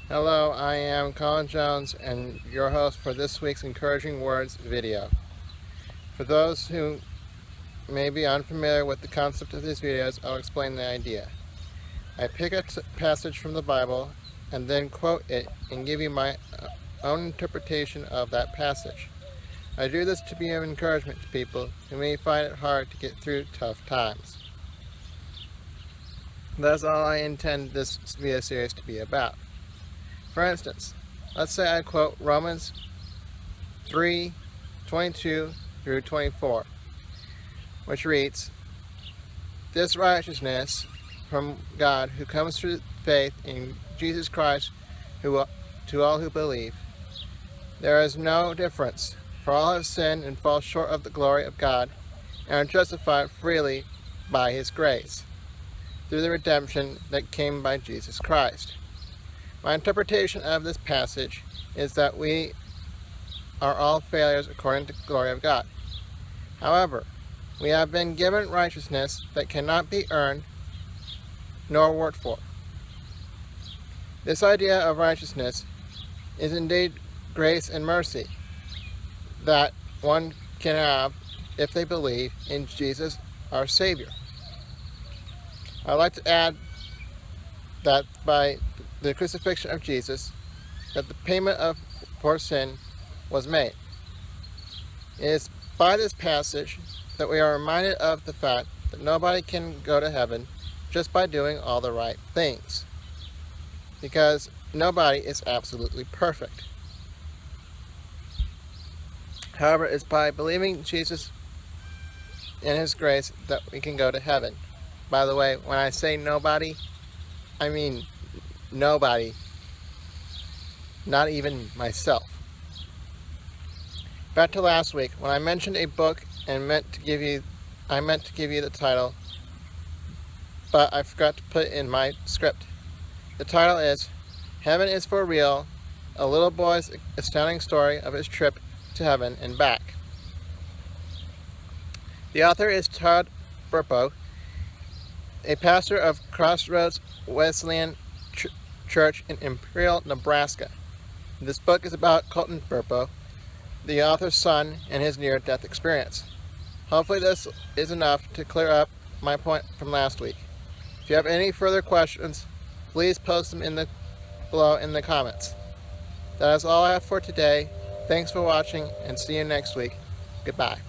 Hello, I am Colin Jones and your host for this week's Encouraging Words video. For those who may be unfamiliar with the concept of these videos, I'll explain the idea. I pick a passage from the Bible and then quote it and give you my own interpretation of that passage. I do this to be of encouragement to people who may find it hard to get through tough times. That's all I intend this video series to be about. For instance, let's say I quote Romans 3:22 through 24, which reads, "This righteousness from God who comes through faith in Jesus Christ to all who believe. There is no difference, for all have sinned and fall short of the glory of God, and are justified freely by His grace, through the redemption that came by Jesus Christ." My interpretation of this passage is that we are all failures according to the glory of God. However, we have been given righteousness that cannot be earned nor worked for. This idea of righteousness is indeed grace and mercy that one can have if they believe in Jesus, our Savior. I'd like to add that by the crucifixion of Jesus, that the payment for sin was made. It is by this passage that we are reminded of the fact that nobody can go to heaven just by doing all the right things, because nobody is absolutely perfect. However, it's by believing Jesus and His grace that we can go to heaven. By the way, when I say nobody, I mean nobody, not even myself. Back to last week, when I mentioned a book and I meant to give you the title, but I forgot to put it in my script. The title is "Heaven is for Real: A Little Boy's Astounding Story of His Trip to Heaven and Back." The author is Todd Burpo, a pastor of Crossroads Wesleyan Church in Imperial, Nebraska. This book is about Colton Burpo, the author's son, and his near-death experience. Hopefully this is enough to clear up my point from last week. If you have any further questions, please post them below in the comments. That is all I have for today. Thanks for watching, and see you next week. Goodbye.